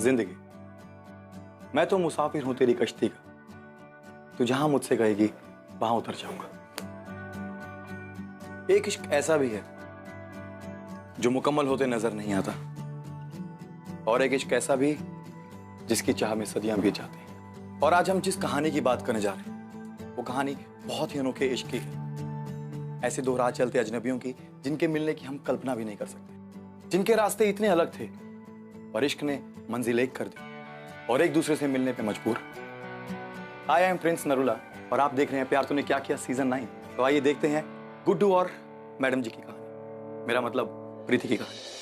जिंदगी। मैं तो मुसाफिर हूं तेरी कश्ती का, तू जहां मुझसे कहेगी वहां उतर जाऊंगा। एक इश्क ऐसा भी है जो मुकम्मल होते नजर नहीं आता, और एक इश्क ऐसा भी जिसकी चाह में सदियां बीत जाती हैं। और आज हम जिस कहानी की बात करने जा रहे हैं वो कहानी बहुत ही अनोखे इश्क की है। ऐसे दो राह चलते अजनबियों की जिनके मिलने की हम कल्पना भी नहीं कर सकते, जिनके रास्ते इतने अलग थे और इश्क ने मंजिल एक कर दी और एक दूसरे से मिलने पे मजबूर। आई एम प्रिंस नरुला और आप देख रहे हैं प्यार तूने क्या किया सीजन 9। तो आइए देखते हैं गुड्डू और मैडम जी की कहानी, मेरा मतलब प्रीति की कहानी।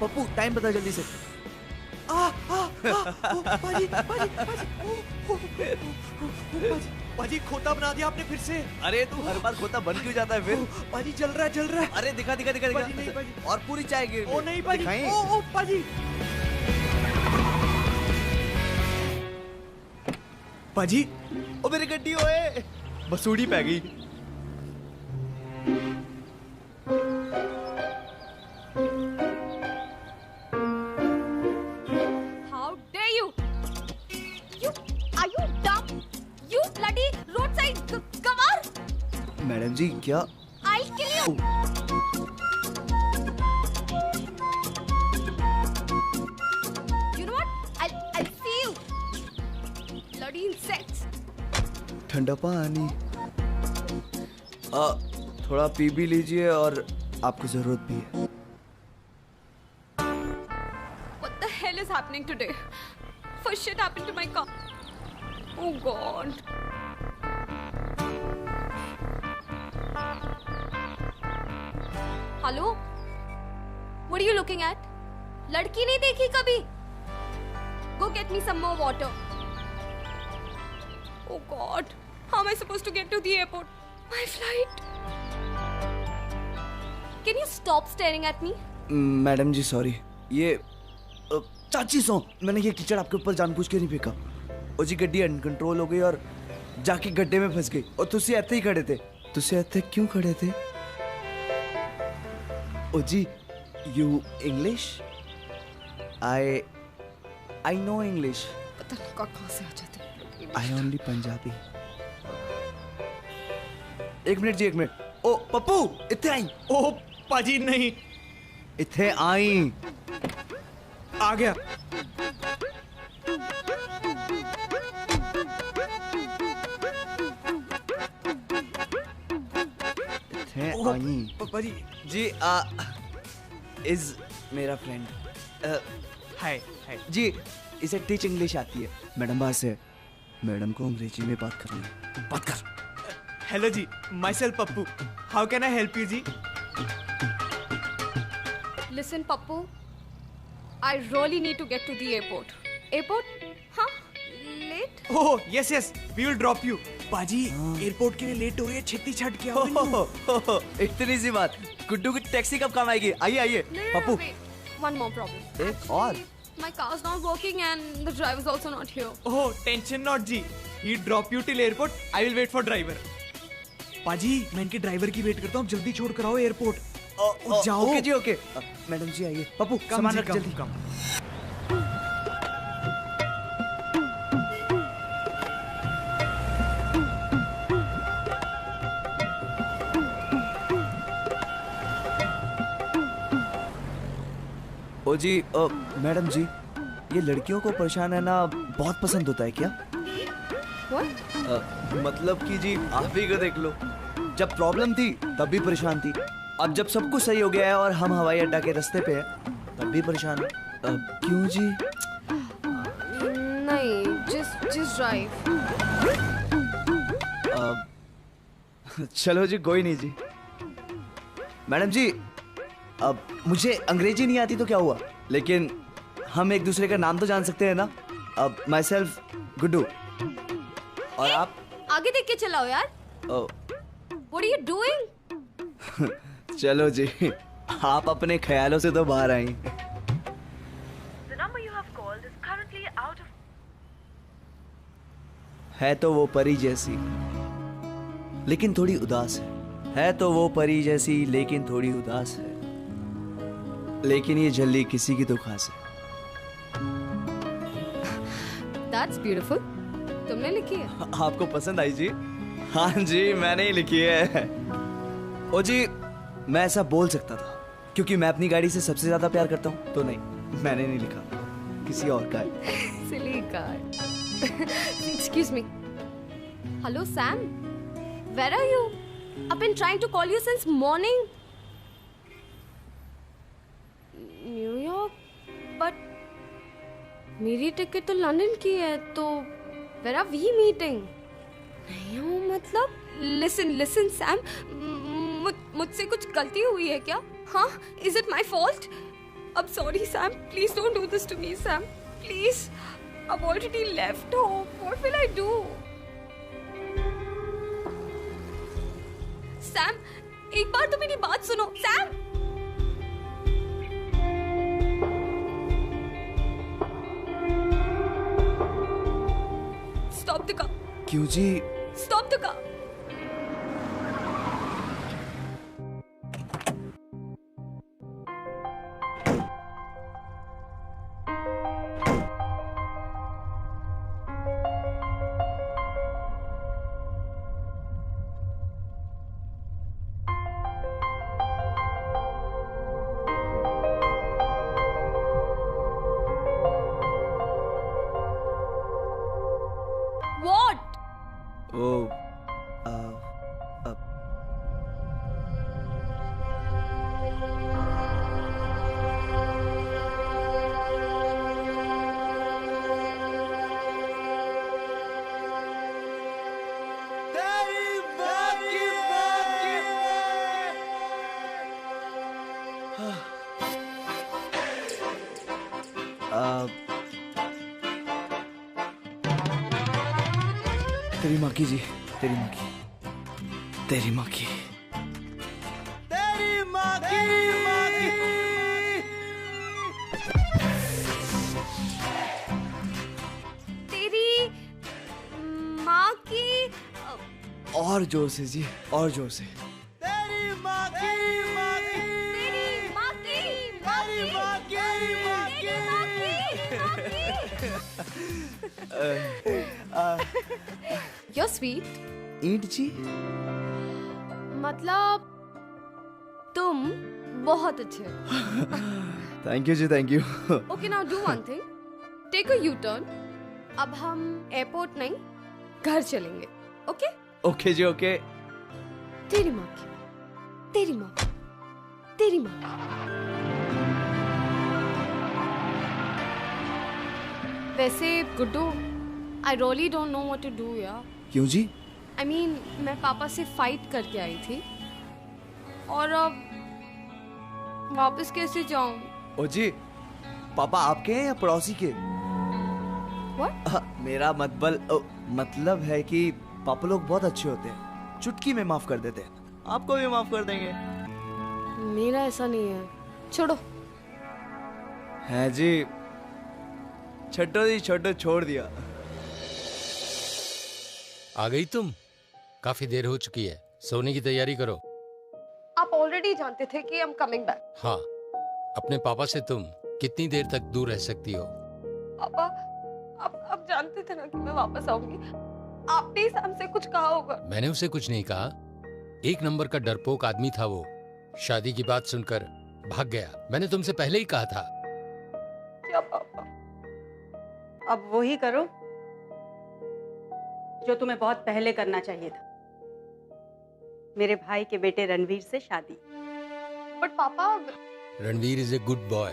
पप्पू टाइम बता जल्दी से। पाजी खोता बना दिया आपने फिर से। अरे तू हर बार खोता बन क्यों जाता है फिर? पाजी जल रहा है। अरे दिखा दिखा दिखा पाजी नहीं, पाजी। और पूरी चाय गिर गई। ओ नहीं पाजी, दिखाएं? ओ पाजी। पाजी ओ मेरी गड्डी ओए, बसूड़ी पै गई। मैडम जी क्या? I'll kill you. You know what? I'll see you. Bloody insects. ठंडा पानी। थोड़ा पी भी लीजिए और आपको जरूरत भी है। What the hell is happening today? First shit happened to my car. Oh God. Hello, what are you looking at? लड़की नहीं देखी कभी? Go get me some more water. Oh God, how am I supposed to get to the airport? My flight. Can you stop staring at me? Madam ji sorry, ये चाची सो मैंने ये कीचड़ आपके ऊपर जानबूझ के नहीं फेंका। ओ जी गड्डी अनकंट्रोल हो गई और जाके गड्ढे में फंस गई। और तुसी ऐसे ही खड़े थे। तुसी ऐसे क्यों खड़े थे? ओ जी, you English? I know English. पता नहीं कहाँ से आ जाते हैं। I only Punjabi. एक मिनट जी, एक मिनट। ओ पप्पू इत्थे आई। ओ पाजी नहीं। इत्थे आई। आ गया। इत्थे आई। पाजी जी इज मेरा फ्रेंड। हाय हाय जी इसे टीच इंग्लिश आती है। मैडम बाहर से, मैडम को अंग्रेजी में बात करनी है। बात कर। Hello ji, myself Pappu. How can I help you ji? Listen, Pappu. I really need to get to the airport. Airport? Huh? Late? Oh yes yes, we will drop you. पाजी एयरपोर्ट के लिए लेट हो रही है, छेती छट के आओ। इतनी सी बात। गुड्डू की टैक्सी कब काम आएगी? आइए आइए। Pappu One more problem. एक और? My car's not working and the driver's also not here. Oh tension not ji, he drop you till airport, I will wait for driver. पाजी मैं इनके ड्राइवर की वेट करता हूँ, जल्दी छोड़ कर आओ एयरपोर्ट। जाओ। Okay ji okay. मैडम जी आइए। पप्पू सामान रख जल्दी। कम। ओ जी मैडम जी, ये लड़कियों को परेशान रहना बहुत पसंद होता है क्या? What? मतलब कि जी आप ही को देख लो, जब प्रॉब्लम थी तब भी परेशान थी, अब जब सब कुछ सही हो गया है और हम हवाई अड्डा के रास्ते पे हैं तब भी परेशान है। क्यों जी? नहीं, just drive. चलो जी कोई नहीं जी। मैडम जी अब मुझे अंग्रेजी नहीं आती तो क्या हुआ, लेकिन हम एक दूसरे का नाम तो जान सकते हैं ना। अब माई सेल्फ गुड्डू और आप आगे देख के चलाओ यार। What are you doing? चलो जी, आप अपने ख्यालों से तो बाहर आई। The number you have called is currently out of. है तो वो परी जैसी लेकिन थोड़ी उदास है तो वो परी जैसी लेकिन थोड़ी उदास है, लेकिन ये जल्दी किसी की तो खास है। That's beautiful. तुमने लिखी है? आपको पसंद आई जी? हाँ जी, मैंने ही लिखी है। ओ जी, मैं ऐसा बोल सकता था क्योंकि मैं अपनी गाड़ी से सबसे ज्यादा प्यार करता हूँ, तो नहीं, मैंने नहीं लिखा, किसी और का है। Silly guy. Excuse me. Hello, Sam. Where are you? I've been trying to call you since morning. New York? But मेरी टिकट तो लंदन की है, तो where are we meeting? नहीं हूँ मतलब? Listen, Sam. मुझसे कुछ गलती हुई है क्या? हाँ? Is it my fault? I'm sorry, Sam. Please don't do this to me, Sam. Please. I've already left home. What will I do? Sam, एक बार तो मेरी बात सुनो. Sam! Stop the car. क्यों जी? Stop the car. What? ओ तेरी माँ की जी, तेरी माँ की, तेरी माँ की, तेरी माँ की, तेरी माँ की और जोर से जी, और जोर से। तेरी माँ की, तेरी माँ की तेरी माँ की You're sweet. ईंट जी, मतलब तुम बहुत अच्छे हो. Thank you ji, thank you. Okay, now do one thing. Take a U-turn. अब हम एयरपोर्ट नहीं, घर चलेंगे. Okay? Okay ji, okay. तेरी माँ की, तेरी माँ की, तेरी माँ की. वैसे Guddu, I really don't know what to do यार. क्यों जी? I mean, मैं पापा से फाइट करके आई थी और अब वापस कैसे जाऊं? ओ जी, पापा आपके हैं या पड़ोसी के? What? मेरा मतलब है कि पापा लोग बहुत अच्छे होते हैं, चुटकी में माफ कर देते हैं, आपको भी माफ कर देंगे। मेरा ऐसा नहीं है, छोड़ो. है जी, छोटो जी, छोटो छोड़ दिया। आ गई तुम? काफी देर हो चुकी है, सोने की तैयारी करो। आप ऑलरेडी जानते थे कि I'm coming back. हाँ, अपने पापा से तुम कितनी देर तक दूर रह सकती हो? पापा, आप जानते थे ना कि मैं वापस आऊंगी. आपने इस हमसे कुछ कहा होगा. मैंने उसे कुछ नहीं कहा। एक नंबर का डरपोक आदमी था वो। शादी की बात सुनकर भाग गया। मैंने तुमसे पहले ही कहा था। क्या पापा? अब वही करो जो तुम्हें बहुत पहले करना चाहिए था, मेरे भाई के बेटे रणवीर से शादी। बट पापा, Ranveer is a good boy.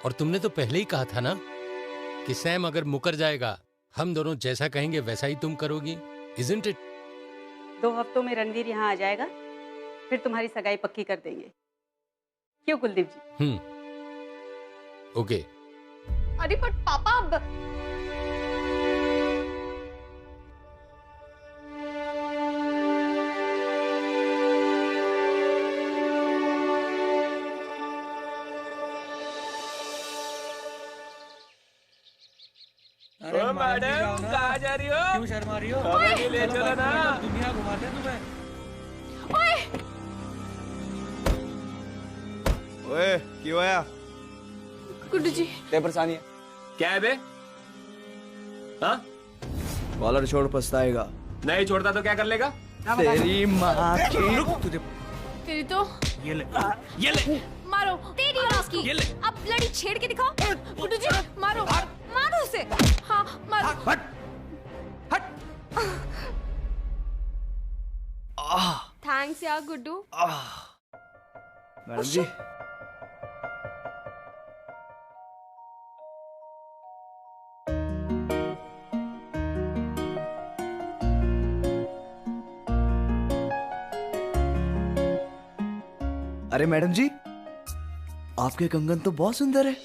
और तुमने तो पहले ही कहा था ना कि सैम अगर मुकर जाएगा, हम दोनों जैसा कहेंगे वैसा ही तुम करोगी। Isn't it? 2 हफ्तों में रणवीर यहाँ आ जाएगा, फिर तुम्हारी सगाई पक्की कर देंगे। क्यों कुलदीप जी? ओके। अरे बट पापा, अब अरे मैडम कहाँ जा रही हो? क्यों शर्मा रही हो? हमें भी ले चलो ना, दुनिया घुमाते हैं तुम्हें। ओए क्यों आया? गुड्डू जी ते परेशानी है? क्या है बे? हाँ? कॉलर छोड़ पछताएगा। नहीं छोड़ता तो क्या कर लेगा? तेरी माँ की तुझे तेरी तो ये ले मारो तेरी और उसकी। ये ले। अब लड़ी छेड़ के दिखाओ। गुड्डू जी मारो मारो उसे। हाँ मारो। हट हट। थैंक्स यार गुड्डू। मैडम जी अरे मैडम जी आपके कंगन तो बहुत सुंदर है।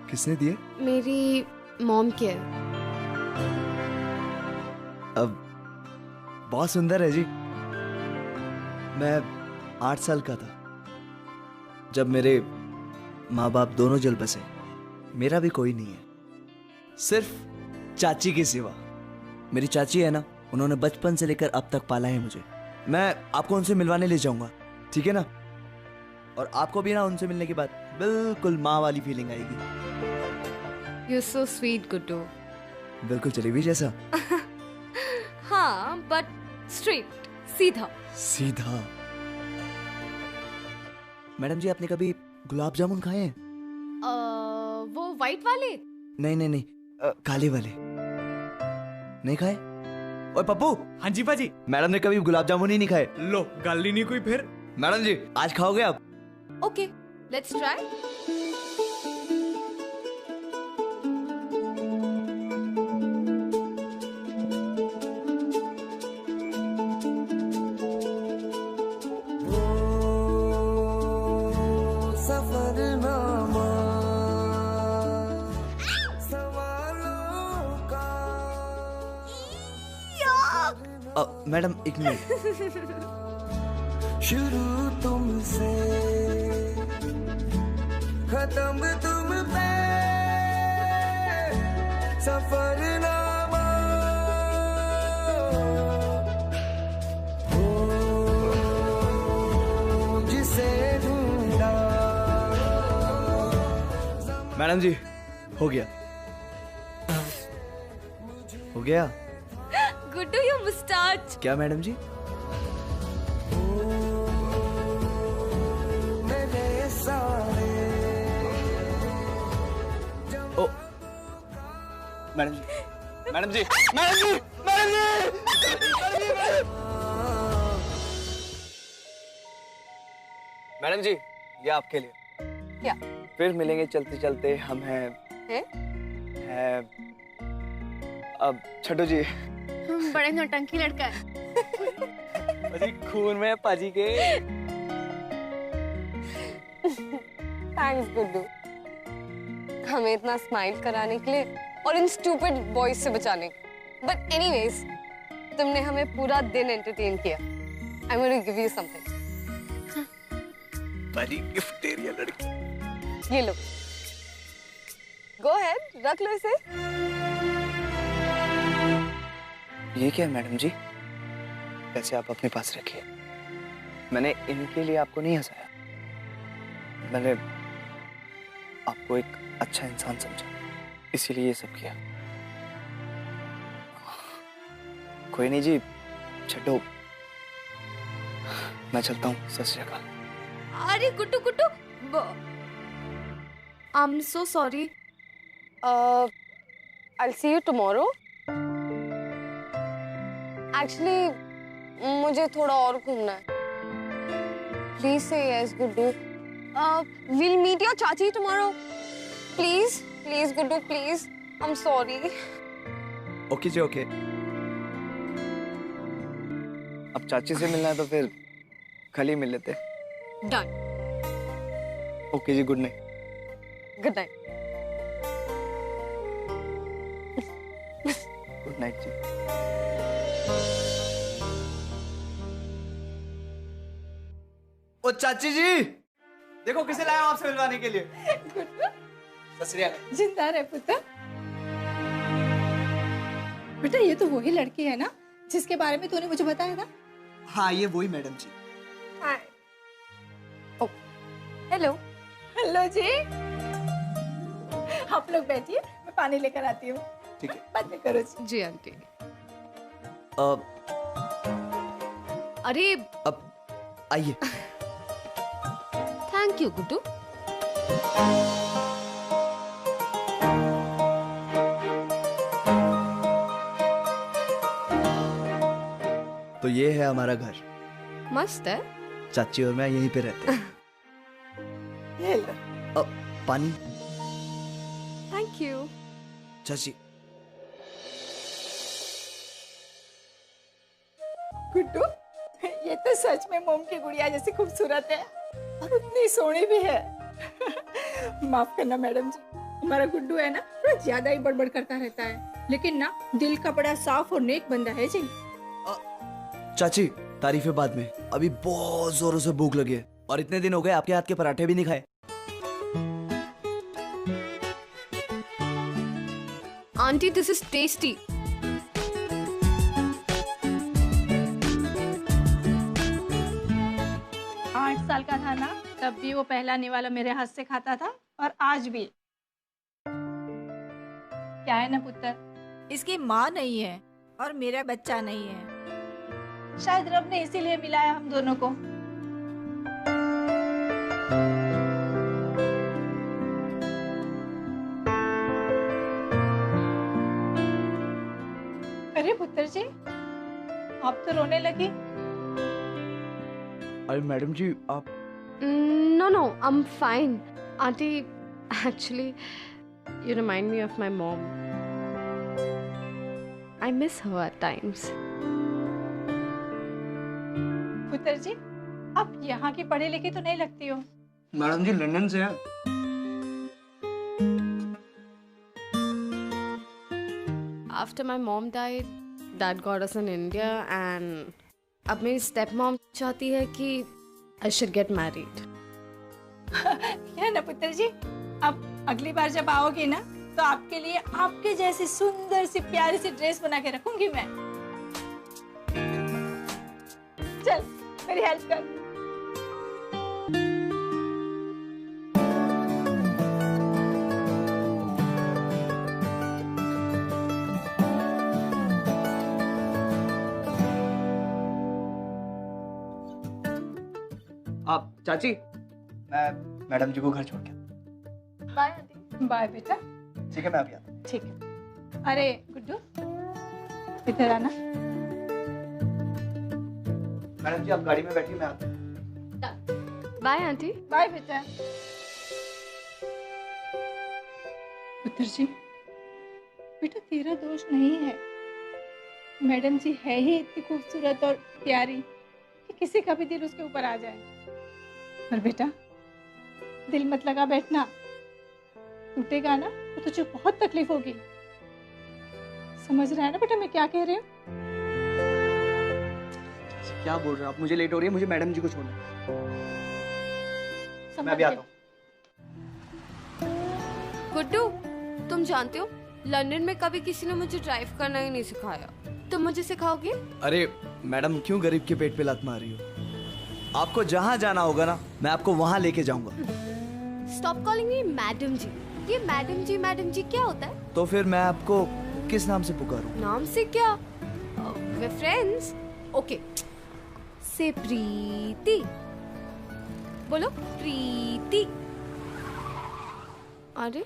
किसने दिए? मेरी मॉम के है। अब बहुत सुंदर है जी। मैं 8 साल का था जब मेरे माँ बाप दोनों जल बसे। मेरा भी कोई नहीं है, सिर्फ चाची के सिवा। मेरी चाची है ना, उन्होंने बचपन से लेकर अब तक पाला है मुझे। मैं आपको उनसे मिलवाने ले जाऊंगा, ठीक है ना? और आपको भी ना उनसे मिलने के बाद बिल्कुल माँ वाली फीलिंग आएगी। You so sweet Guddu. बिल्कुल जलेबी जैसा। हाँ बट स्ट्रेट सीधा। सीधा। मैडम जी आपने कभी गुलाब जामुन खाए हैं? वो वाइट वाले? नहीं नहीं नहीं, काले वाले नहीं खाए? ओए पप्पू। हाँ जी पाजी। मैडम ने कभी गुलाब जामुन ही नहीं खाए। लो गाली नहीं कोई फिर। मैडम जी आज खाओगे आप? Okay let's try. मैडम एक मिनट। शुरू तुमसे खत्म तुम पे सफरनामा जिसे ढूंढा। मैडम जी हो गया, हो गया। गुड्डू योर मुस्टाच। क्या मैडम जी? ओ मैडम जी, मैडम जी, मैडम जी, मैडम जी, मैडम जी ये आपके लिए। क्या? फिर मिलेंगे चलते चलते हम हैं। अब छठो जी। बड़े नौटंकी लड़का है। अजी खून में पाजी के। थैंक्स गुड्डू, हमें इतना स्माइल कराने के लिए और इन स्टूपिड बॉयज से बचाने के। बट एनीवेज, तुमने हमें पूरा दिन एंटरटेन किया। I want to give you something. पाजी गिफ्ट एरिया लड़की। ये लो, गो अहेड, रख लो इसे। ये क्या है मैडम जी? पैसे आप अपने पास रखिए। मैंने इनके लिए आपको नहीं हंसाया, मैंने आपको एक अच्छा इंसान समझा, इसीलिए ये सब किया। कोई नहीं जी, छठो मैं चलता हूँ। सत श्री अकाल। अरे Guddu Guddu, I am so sorry. I will see you tomorrow. Actually मुझे थोड़ा और घूमना है। Please say yes Guddu. Will meet your चाची tomorrow. Please please Guddu please, I am sorry. Okay ji okay. अब चाची से मिलना है तो फिर कल ही मिल लेते। Done. Okay ji, good night. Good night. Good night ji. ओ चाची जी, देखो किसे लाया हूं आपसे मिलवाने के लिए। जिंदा रहे पुत्र। बेटा ये तो वही लड़की है ना जिसके बारे में तूने मुझे बताया था? हाँ ये वही मैडम जी। हेलो। हेलो जी। आप लोग बैठिए, मैं पानी लेकर आती हूँ। ठीक है। बातें करो जी। जी आंटी। अब अरे आइए। Thank you Guddu. तो ये है हमारा घर। मस्त है। चाची और मैं यहीं पे रहते हैं। ये लो। अब पानी। Thank you. चाची गुड्डू, ये तो सच में मोम की गुड़िया जैसी खूबसूरत है और उतनी सोहनी भी है। माफ करना मैडम जी, हमारा गुड्डू है ना थोड़ा ज्यादा ही बड़बड़ करता रहता है, लेकिन ना दिल का बड़ा साफ और नेक बंदा है जी। चाची तारीफें बाद में, अभी बहुत जोरों से भूख लगी है और इतने दिन हो गए आपके हाथ के पराठे भी नहीं खाए। Aunty this is tasty. आठ साल का था ना तब भी वो पहला निवाला मेरे हाथ से खाता था और आज भी। क्या है ना पुत्र, इसकी माँ नहीं है और मेरा बच्चा नहीं है। शायद रब ने इसीलिए मिलाया हम दोनों को। अरे पुत्र जी, आप तो रोने लगी। अरे मैडम जी आप। No, no, I'm fine. Auntie, actually, you remind me of my mom. I miss her at times. पुत्र जी, आप यहाँ की पढ़ी लिखी तो नहीं लगती हो। मैडम जी लंदन से हैं। After my mom died, Dad got us in India and अब मेरी स्टेप मॉम चाहती है कि I should get married. है ना पुत्र जी, अब अगली बार जब आओगी ना तो आपके लिए आपके जैसी सुंदर सी प्यारी सी ड्रेस बना के रखूंगी मैं। चल मेरी हेल्प कर। आप चाची, मैं मैडम जी को घर छोड़ के। Bye aunty. बाय बेटा। ठीक है मैं अभी आता हूँ। ठीक है। अरे गुड्डू इधर आना। मैडम जी आप गाड़ी में बैठिए, मैं आता हूँ। Bye aunty. बाय बेटा। पुत्र जी, बेटा तेरा दोष नहीं है। मैडम जी है ही इतनी खूबसूरत और प्यारी कि किसी का भी दिल उसके ऊपर आ जाए। पर बेटा दिल मत लगा बैठना, टूटेगा ना तो तुझे बहुत तकलीफ होगी। समझ रहा है ना बेटा मैं क्या कह रही हूँ? क्या बोल रहे हो आप? मुझे लेट हो रही है, मुझे मैडम जी को छोड़ना है। मैं अभी आता हूँ। गुड्डू, तुम जानते हो लंदन में कभी किसी ने मुझे ड्राइव करना ही नहीं सिखाया। तुम मुझे सिखाओगे? अरे मैडम क्यों गरीब के पेट पे लात मार रही हो? आपको जहाँ जाना होगा ना मैं आपको वहाँ लेके जाऊंगा। स्टॉप कॉलिंग मी मैडम जी। ये मैडम जी क्या होता है? तो फिर मैं आपको किस नाम से पुकारूं? नाम से क्या? वे फ्रेंड्स। ओके, से प्रीति। बोलो प्रीति। अरे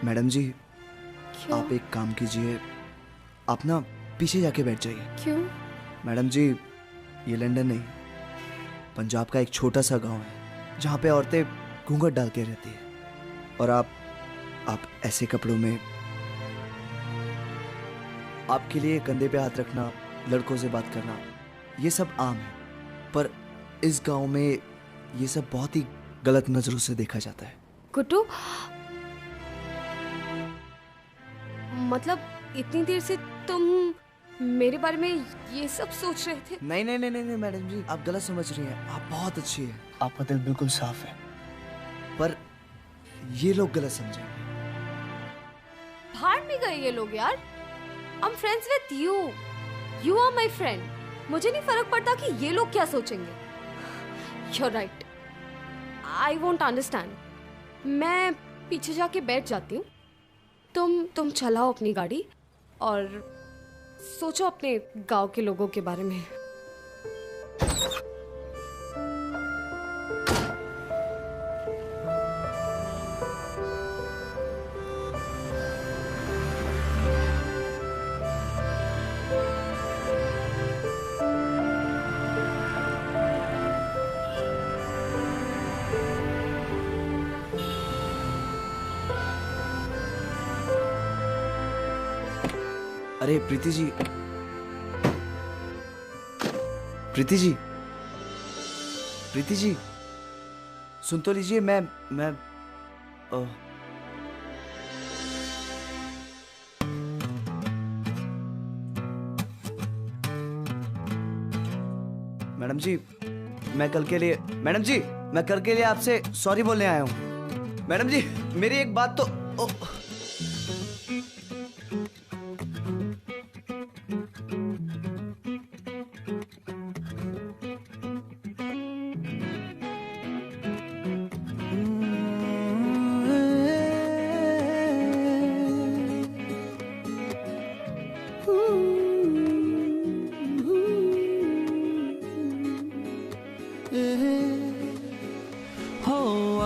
मैडम जी क्यों? आप एक काम कीजिए, आप ना पीछे जाके बैठ जाइए। क्यों? मैडम जी ये लंदन नहीं, पंजाब का एक छोटा सा गांव है जहाँ पे औरतें घूंघट डाल के रहती है और आप ऐसे कपड़ों में, आपके लिए कंधे पे हाथ रखना, लड़कों से बात करना ये सब आम है, पर इस गांव में ये सब बहुत ही गलत नजरों से देखा जाता है। गुड्डू, मतलब इतनी देर से तुम मेरे बारे में ये सब सोच रहे थे? नहीं नहीं नहीं नहीं नहीं मैडम जी, आप गलत समझ रही हैं। आप बहुत अच्छी हैं, आपका दिल बिल्कुल साफ है, पर ये लोग गलत समझे। भाड़ में गए ये लोग यार। I'm friends with you. You are my friend. मुझे नहीं फर्क पड़ता कि ये लोग क्या सोचेंगे। You're right. I won't understand. मैं पीछे जाके बैठ जाती हूँ। तुम चलाओ अपनी गाड़ी और सोचो अपने गांव के लोगों के बारे में। अरे प्रीति जी, प्रीति जी, प्रीति जी, सुन तो लीजिए। मैं मैडम जी, मैं कल के लिए, मैडम जी, मैं कल के लिए आपसे सॉरी बोलने आया हूँ। मैडम जी, मेरी एक बात तो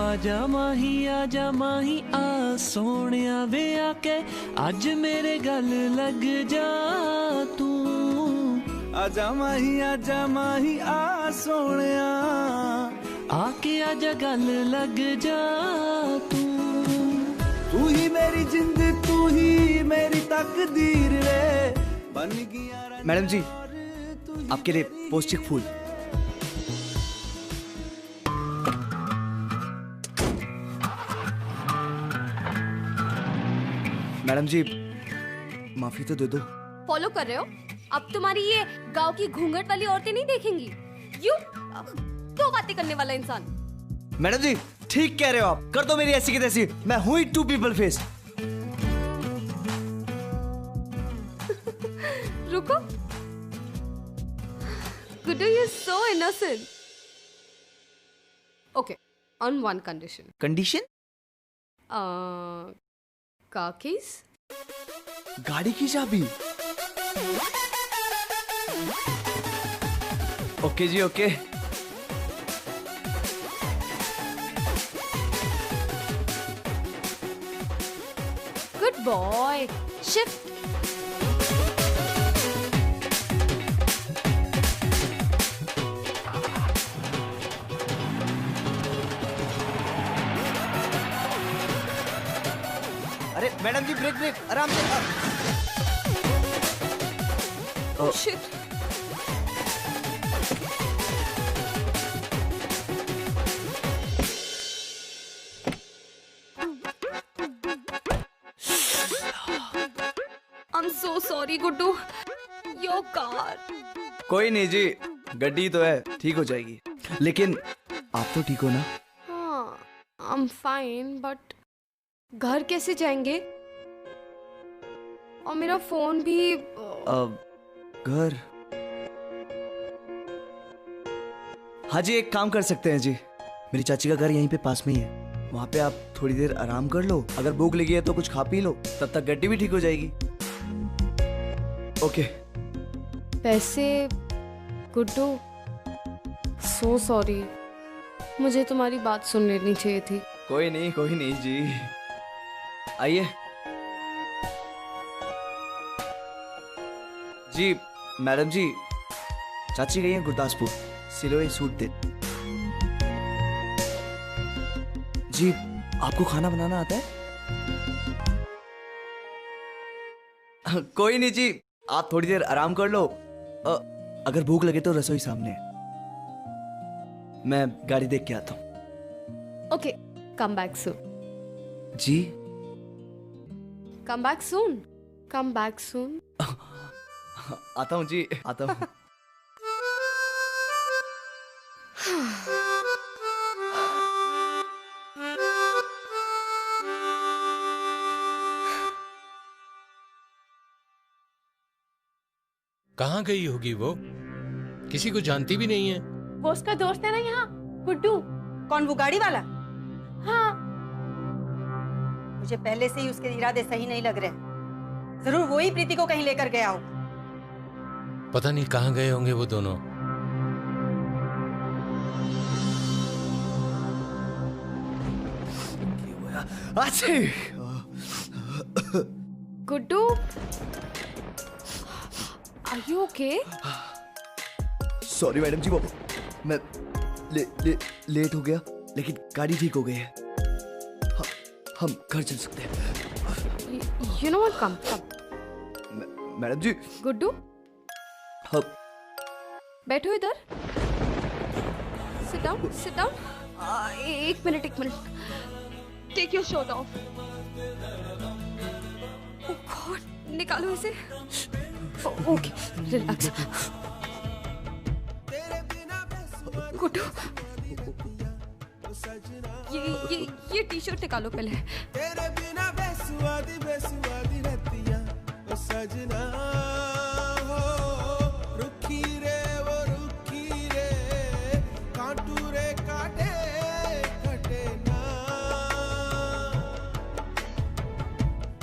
आजा माही आ सोनिया वे आके आज मेरे गल लग जा तू। आजा माही आ सोनिया आके आजा गल लग जा तू। तू ही मेरी जिंद, तू ही मेरी तकदीर रे बन गया। मैडम जी, आपके लिए पौष्टिक फूल। मैडम जी, माफी तो दे दो। फॉलो कर रहे हो? अब तुम्हारी ये गांव की घूंघट वाली औरतें नहीं देखेंगी। यू दो बातें करने वाला इंसान। मैडम जी, ठीक कह रहे हो आप। कर दो मेरी ऐसी की तैसी। मैं हूं ही टू पीपल फेस। रुको, Guddu, you so innocent. Okay, on one condition. Condition? Car keys? गाड़ी की चाबी? Okay ji, okay. Good boy. Shift. अरे मैडम जी, ब्रेक ब्रेक, आराम से। Oh shit. I'm so sorry, Guddu. Your car. कोई नहीं जी, गड्डी तो है, ठीक हो जाएगी। लेकिन आप तो ठीक हो ना? हाँ, I'm fine, but घर कैसे जाएंगे? और मेरा फोन भी। घर? हाँ जी, एक काम कर सकते हैं जी। मेरी चाची का घर यहीं पे पास में ही है। वहां पे आप थोड़ी देर आराम कर लो। अगर भूख लगी है तो कुछ खा पी लो, तब तक गड्डी भी ठीक हो जाएगी। ओके। वैसे गुड्डू, सो सॉरी। मुझे तुम्हारी बात सुन लेनी चाहिए थी। कोई नहीं जी। आइए जी। मैडम जी, चाची गई हैं गुरदासपुर, सिलोए सूट दे। जी, आपको खाना बनाना आता है? कोई नहीं जी, आप थोड़ी देर आराम कर लो। अगर भूख लगे तो रसोई सामने है। मैं गाड़ी देख के आता हूँ। Okay, come back soon. Ji? Come back soon. Come back soon. आता हूँ जी, आता हूँ। कहाँ गई होगी वो? किसी को जानती भी नहीं है। वो उसका दोस्त है ना यहाँ, गुड्डू। कौन, वो गाड़ी वाला? हाँ। मुझे पहले से ही उसके इरादे सही नहीं लग रहे। जरूर वो ही प्रीति को कहीं लेकर गया होगा। पता नहीं कहाँ गए होंगे वो दोनों। Guddu, are you okay? Sorry madam ji, वो मैं लेट हो गया, लेकिन गाड़ी ठीक हो गई है। हम घर चल सकते हैं। You know what? Come. Madam ji. Guddu, हम बैठो इधर। Sit down. एक minute. Take your shirt off. Oh God, निकालो इसे। Okay, relax. गुड्डू, ये टी-शर्ट निकालो पहले। तेरे बिना बेसुआदी रहतिया ओ सजना हो, रुखी रे वो रुखी रे, कांटू रे काटे कटे ना,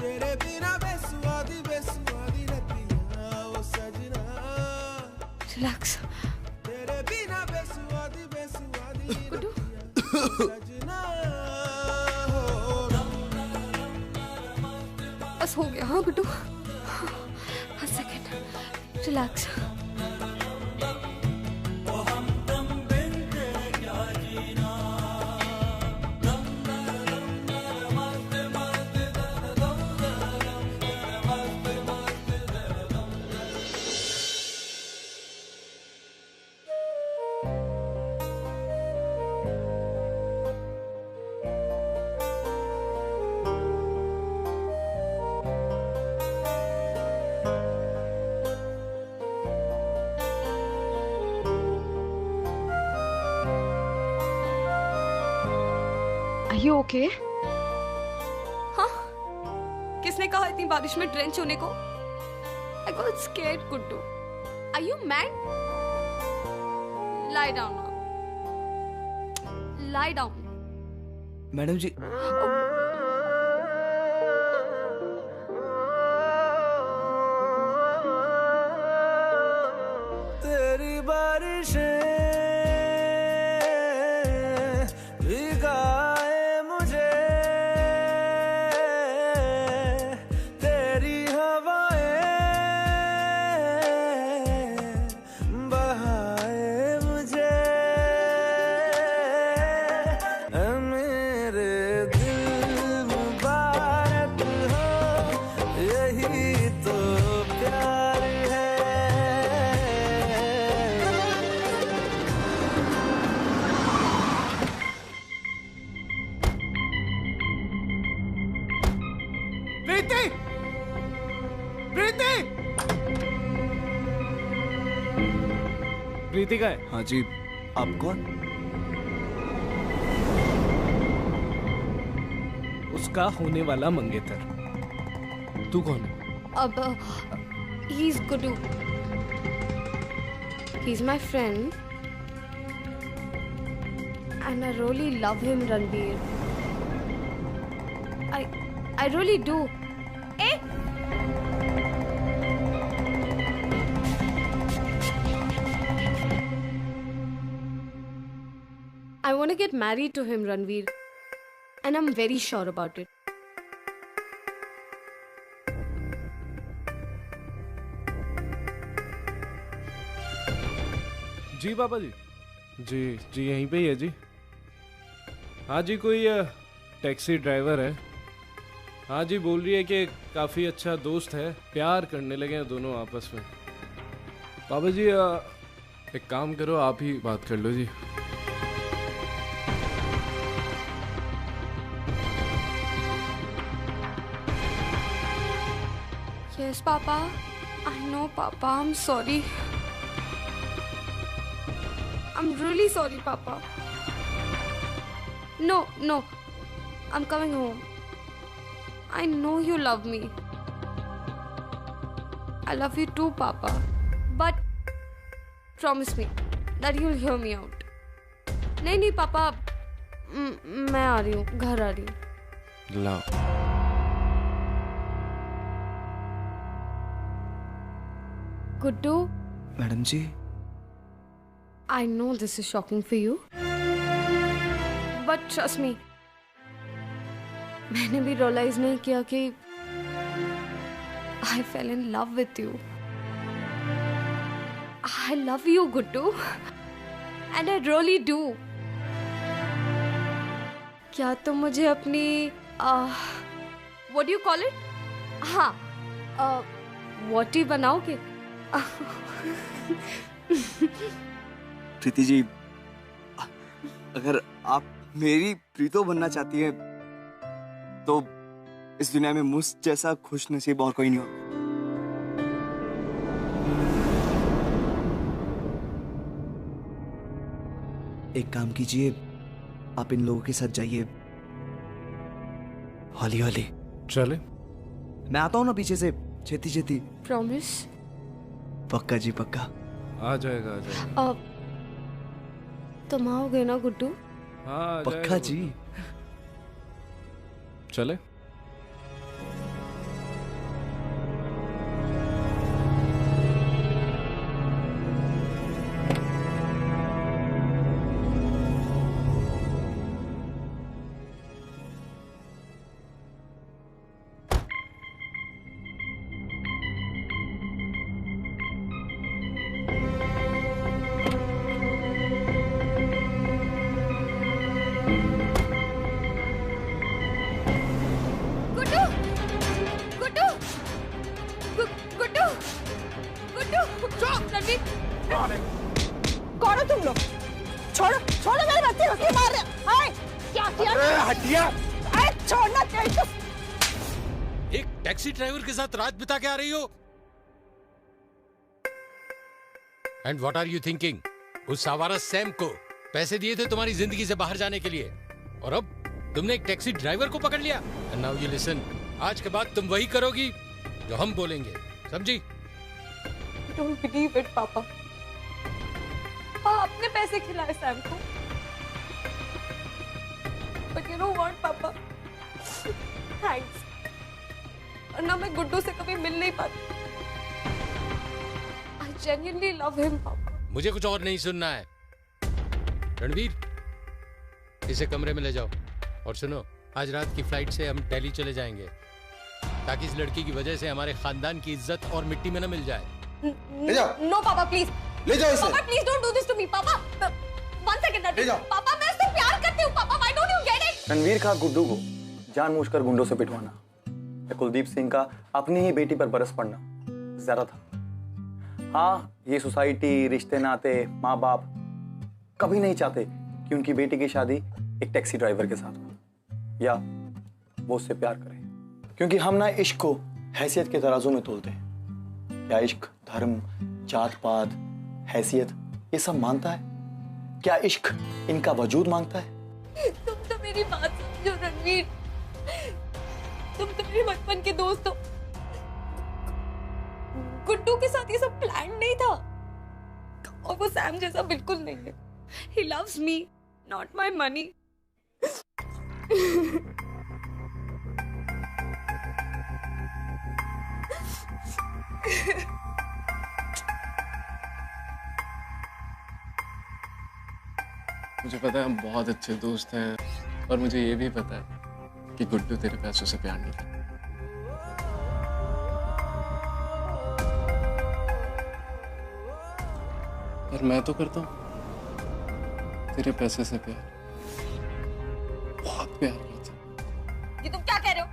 तेरे बिना बेसुआदी रहतिया ओ सजना। Relax. तेरे बिना बेसुआदी गुड्डू, सजना हो। बस हो गया। हाँ गुड्डू, एक second, relax. Are you okay? हाँ? किसने कहा इतनी बारिश में ड्रेंच होने को? I got scared, Guddu. Are you mad? Lie down now. Lie down. Madam ji. तेरी बारिशें भिगाए मुझे, तेरी हवाएं बहाए मुझे, मेरे दिल मुबारक हो, यही तो प्यार है। प्रीति! प्रीति! प्रीति का है? हाँ जी, आप कौन? उसका होने वाला मंगेतर। तू कौन है? अब he's Gudu. He's my friend. And I really love him, Ranveer. I really do. Eh? I want to get married to him, Ranveer. And I'm very sure about it. जी पापा जी। जी यहीं पे ही है जी। हाँ जी, कोई टैक्सी ड्राइवर है। हाँ जी, बोल रही है कि काफ़ी अच्छा दोस्त है, प्यार करने लगे हैं दोनों आपस में। पापा जी एक काम करो, आप ही बात कर लो जी। Yes, Papa. I know, Papa. I'm sorry. I'm really sorry, Papa. No, no. I'm coming home. I know you love me. I love you too, Papa. But promise me that you'll hear me out. नहीं नहीं पापा, मैं आ रही हूँ, घर आ रही हूँ. लाओ. Guddu. Madam ji. I know this is shocking for you, but trust me, मैंने भी realize नहीं किया कि I fell in love with you. I love you, Guddu, and I really do. क्या तुम मुझे अपनी what do you call it? हाँ, वोटी बनाओगे? प्रीति जी, अगर आप मेरी प्रीतो बनना चाहती हैं तो इस दुनिया में मुझ जैसा खुश नसीब और कोई नहीं हो. एक काम कीजिए, आप इन लोगों के साथ जाइए. हौली हौली. चले. मैं आता हूँ ना पीछे से, छेती छेती. Promise? पक्का जी पक्का. आ जाएगा, आ जाएगा. तुम आओगे ना गुड्डू? हाँ, पक्का जी. चले. कौन हो तुम लोग? छोड़ो, छोड़ो मेरे बच्चे को, क्यों मार रहे हो? आए, क्या किया? हटिया. आए, छोड़ना चाहिए तो. एक टैक्सी ड्राइवर के साथ रात बिता के आ रही हो? And what are you thinking? उस आवारा सैम को पैसे दिए थे तुम्हारी जिंदगी से बाहर जाने के लिए, और अब तुमने एक टैक्सी ड्राइवर को पकड़ लिया. एंड नाउ यू लिसन, आज के बाद तुम वही करोगी जो हम बोलेंगे, समझी? Don't believe it, पापा. आपने पैसे खिलाए सैम को. But you know what, पापा? Thanks. और ना मैं गुड्डू से कभी मिल नहीं पाती. I genuinely love him, पापा. मुझे कुछ और नहीं सुनना है. रणवीर, इसे कमरे में ले जाओ. और सुनो, आज रात की फ्लाइट से हम दिल्ली चले जाएंगे, ताकि इस लड़की की वजह से हमारे खानदान की इज्जत और मिट्टी में न मिल जाए. ले जाओ. No, पापा, please. ले जाओ इसे. पापा, please don't do this to me, पापा. One second, ले जाओ. पापा, मैं उससे प्यार करती हूँ, पापा. Why don't you get it? Ranveer का गुड्डू को जानबूझकर गुंडों से पिटवाना या कुलदीप सिंह का अपनी ही बेटी पर बरस पड़ना ज्यादा था. हाँ, ये सोसाइटी, रिश्ते नाते, माँ बाप कभी नहीं चाहते कि उनकी बेटी की शादी एक टैक्सी ड्राइवर के साथ हो या वो उससे प्यार करे, क्योंकि हम ना इश्क को हैसियत के तराजू में तोलते हैं. क्या इश्क धर्म, जात पात, हैसियत ये सब मानता है? क्या इश्क इनका वजूद मांगता है? तुम तो मेरी बात समझो रणवीर. तुम तो मेरे बचपन के दोस्त हो. गुड्डू के साथ ये सब प्लान नहीं था, और वो सैम जैसा बिल्कुल नहीं है. He loves me, not my money. मुझे पता है हम बहुत अच्छे दोस्त हैं, और मुझे ये भी पता है कि गुड्डू तेरे पैसों से प्यार नहीं करता. पर मैं तो करता हूँ तेरे पैसे से प्यार, बहुत प्यार करता हूँ. ये तुम क्या कह रहे हो?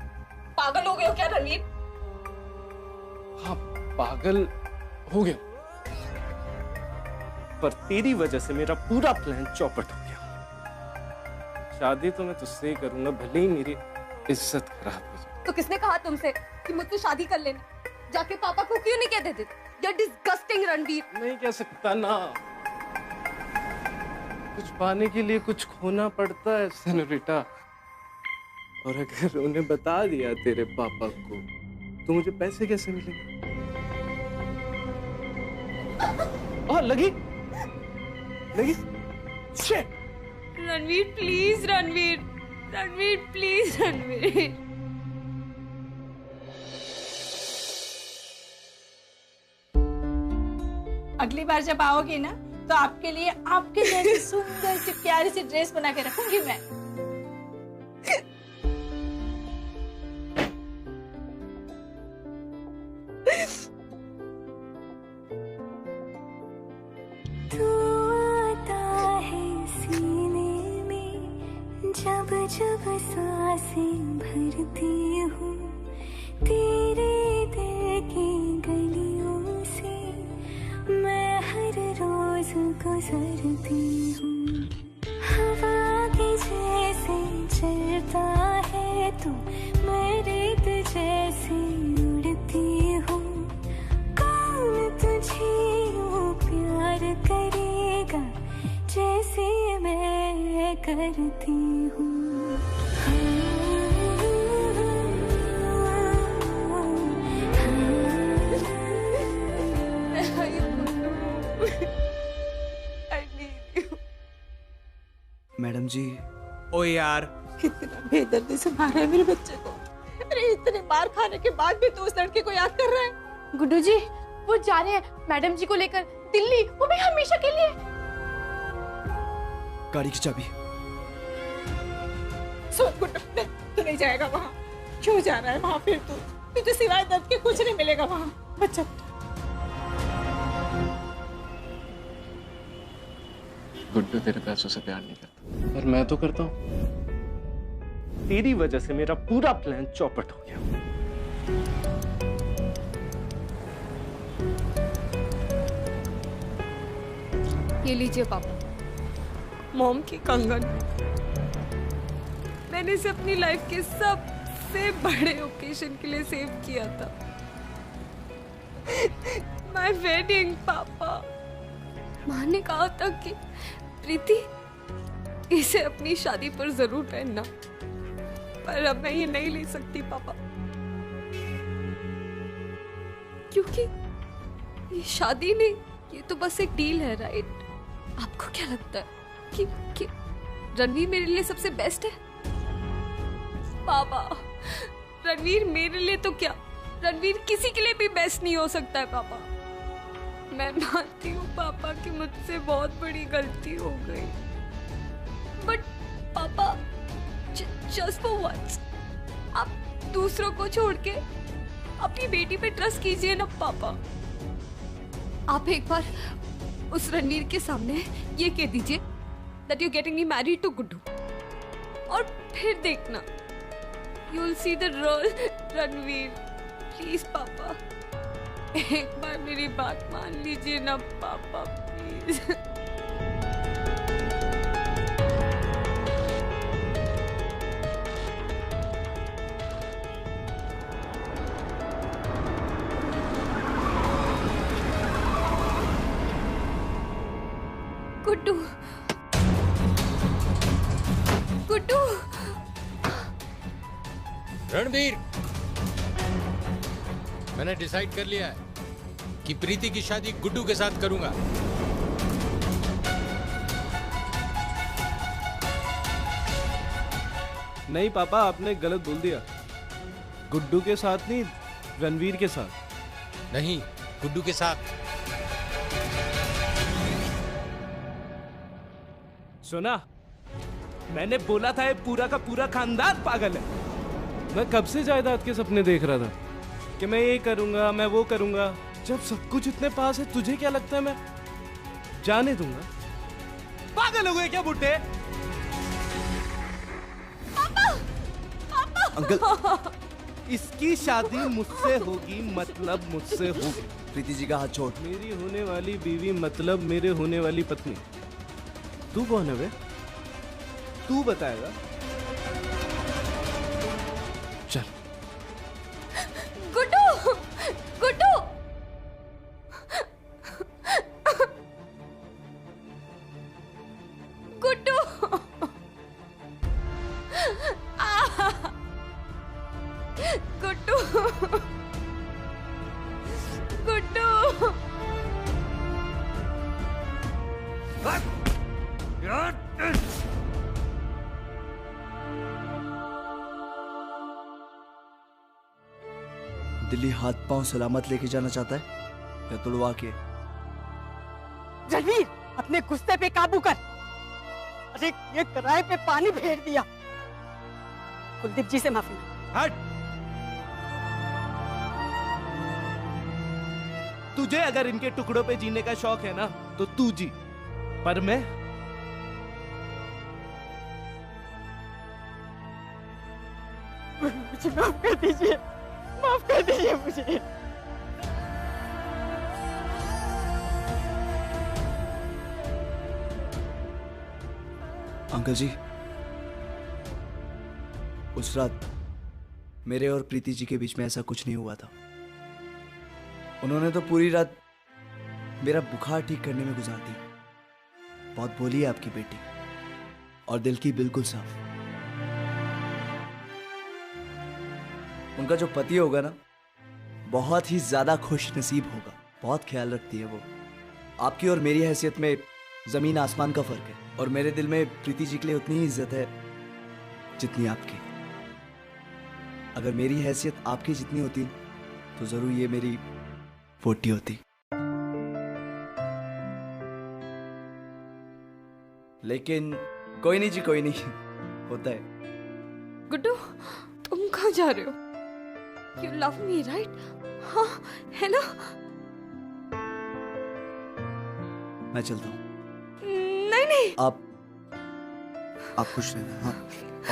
पागल हो गए हो क्या रणवीर? हाँ, पागल हो गया, पर तेरी वजह से मेरा पूरा प्लान चौपट हो गया. शादी तो मैं तुझसे ही करूंगा, भले ही मेरी इज्जत खराब हो जाए. तो किसने कहा तुमसे कि मुझसे शादी कर लेना? जाके पापा को क्यों नहीं कह देते? You're disgusting, Ranveer. नहीं कह सकता ना, कुछ पाने के लिए कुछ खोना पड़ता है सेनोरिटा। और अगर उन्हें बता दिया तेरे पापा को तो मुझे पैसे कैसे मिलेंगे? लगी shit. Ranveer please, Ranveer please, Ranveer. अगली बार जब आओगी ना तो आपके लिए आपके जैसी सुंदर सी प्यारी सी ड्रेस बना के रखूंगी मैं। तू आता है सीने में जब जब सांसें भरती हूँ, तेरे दिल की गलियों से मैं हर रोज गुजरती हूँ। हवा के जैसे चलता है तू, मैं रेत जैसे उड़ती हूँ। कौन तुझे यूं प्यार करेगा जैसे मैं करती हूँ। मैडम जी। ओ यार, कितना बेदर्दी से मारा है मेरे बच्चे को। अरे इतने मार खाने के बाद भी तू उस लड़के को याद कर रहा है। गुड्डू जी, वो जा रहे हैं मैडम जी को लेकर दिल्ली, वो भी हमेशा के लिए। गाड़ी की चाबी। सुन गुड्डू, तू नहीं जाएगा वहाँ। क्यों जा रहा है वहाँ फिर तू? तुझे सिवाय दर्द के कुछ नहीं मिलेगा वहाँ। बच्चा गुड्डू तेरे पैसों से प्यार नहीं करता, और मैं तो करता हूँ। तेरी वजह से मेरा पूरा प्लान चौपट हो गया। ये लीजिए पापा, मॉम की कंगन। मैंने इसे अपनी लाइफ के सबसे बड़े ओकेजन के लिए सेव किया था। माय वेडिंग पापा। माँ ने कहा था कि प्रीति, इसे अपनी शादी पर जरूर पहनना, पर अब मैं ये नहीं ले सकती पापा, क्योंकि ये शादी नहीं, ये तो बस एक डील है, राइट? आपको क्या लगता है कि रणवीर मेरे लिए सबसे बेस्ट है? पापा, रणवीर मेरे लिए तो क्या, रणवीर किसी के लिए भी बेस्ट नहीं हो सकता है पापा। मैं मानती हूँ पापा कि मुझसे बहुत बड़ी गलती हो गई, बट पापा जस्ट फॉर वंस आप दूसरों को छोड़ के अपनी बेटी पे ट्रस्ट कीजिए ना पापा। आप एक बार उस रणवीर के सामने ये कह दीजिए that you're getting me married to Guddu, और फिर देखना, you'll see the real Ranveer. Please पापा, एक बार मेरी बात मान लीजिए ना पापा, प्लीज। गुड्डू, गुड्डू। रणवीर, मैंने डिसाइड कर लिया है कि प्रीति की शादी गुड्डू के साथ करूंगा। नहीं पापा, आपने गलत बोल दिया। गुड्डू के साथ नहीं, रणवीर के साथ। नहीं, गुड्डू के साथ। सुना, मैंने बोला था ये पूरा का पूरा खानदान पागल है। मैं कब से जायदाद के सपने देख रहा था कि मैं ये करूंगा, मैं वो करूंगा। जब सब कुछ इतने पास है, तुझे क्या लगता है मैं जाने दूंगा? पागल हो गए क्या बुड्ढे? अंकल, इसकी शादी मुझसे होगी, मतलब मुझसे होगी। प्रीति जी का हाथ छोड़। मेरी होने वाली बीवी मतलब मेरे होने वाली पत्नी। तू कौन है बे? तू बताएगा। चल। गुड्डू, गुड्डू। दिल्ली हाथ पांव सलामत लेके जाना चाहता है या तुड़वा के? रणवीर, अपने गुस्से पे काबू कर। अरे ये किराए पे पानी फेर दिया। कुलदीप जी से माफी मांग। हट। तुझे अगर इनके टुकड़ों पे जीने का शौक है ना तो तू जी, पर मैं मुझे माफ कर दीजिए, माफ कर दीजिए मुझे। अंकल जी, उस रात मेरे और प्रीति जी के बीच में ऐसा कुछ नहीं हुआ था। उन्होंने तो पूरी रात मेरा बुखार ठीक करने में गुजार दी। बहुत बोली है आपकी बेटी, और दिल की बिल्कुल साफ। उनका जो पति होगा ना, बहुत ही ज्यादा खुश नसीब होगा। बहुत ख्याल रखती है वो। आपकी और मेरी हैसियत में जमीन आसमान का फर्क है, और मेरे दिल में प्रीति जी के लिए उतनी ही इज्जत है जितनी आपकी। अगर मेरी हैसियत आपकी जितनी होती तो जरूर ये मेरी पोटी होती। लेकिन कोई नहीं जी, कोई नहीं, होता है। गुड्डू, तुम कहाँ जा रहे हो? You love me, right? हाँ, है ना? मैं चलता हूँ। नहीं नहीं। आप खुश रहना, हाँ,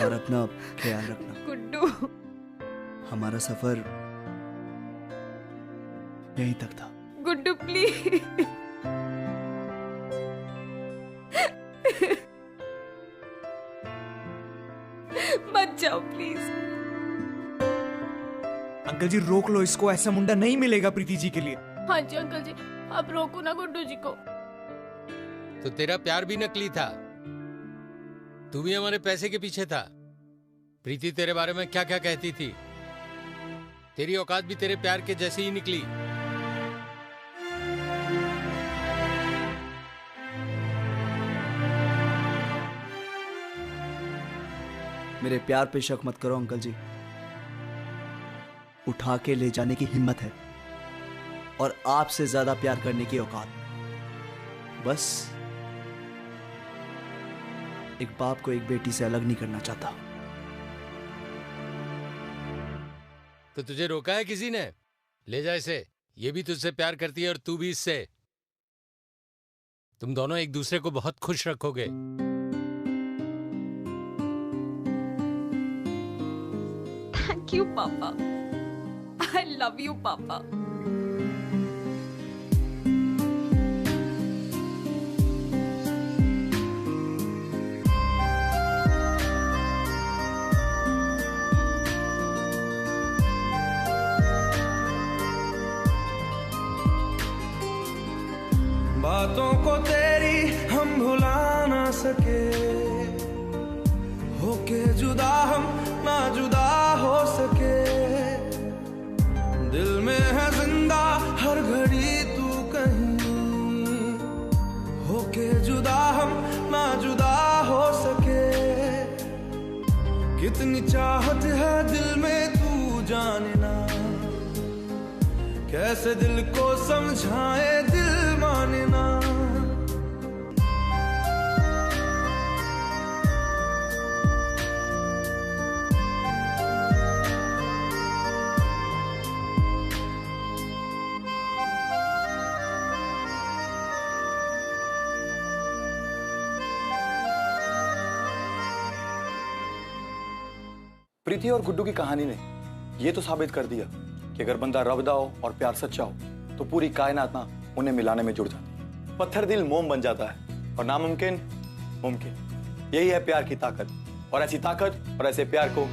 और अपना ख्याल रखना। गुड्डू, हमारा सफर यहीं तक था। गुड्डू प्लीज। मत जाओ प्लीज। अंकल जी रोक लो इसको, ऐसा मुंडा नहीं मिलेगा प्रीति जी के लिए। हाँ जी अंकल जी, आप रोको ना गुड्डू जी को। तो तेरा प्यार भी नकली था, तू भी हमारे पैसे के पीछे था। प्रीति तेरे बारे में क्या क्या कहती थी, तेरी औकात भी तेरे प्यार के जैसी ही निकली। मेरे प्यार पे शक मत करो अंकल जी। उठा के ले जाने की हिम्मत है, और आपसे ज्यादा प्यार करने की औकात। बस एक बाप को एक बेटी से अलग नहीं करना चाहता। तो तुझे रोका है किसी ने? ले जा इसे, ये भी तुझसे प्यार करती है और तू भी इससे। तुम दोनों एक दूसरे को बहुत खुश रखोगे। थैंक यू पापा। I love you, Papa. बातों को तेरी हम भुला ना सके, होके जुदा हम ना जुदा हो सके। दिल में है जिंदा हर घड़ी तू कहीं, होके जुदा हम ना जुदा हो सके। कितनी चाहत है दिल में तू जाने ना, कैसे दिल को समझाए दिल माने ना। प्रीति और गुड्डू की कहानी ने ये तो साबित कर दिया कि अगर बंदा रवदा हो और प्यार सच्चा हो तो पूरी कायनात ना उन्हें मिलाने में जुड़ जाती है। पत्थर दिल मोम बन जाता है और नामुमकिन मुमकिन। यही है प्यार की ताकत, और ऐसी ताकत और ऐसे प्यार को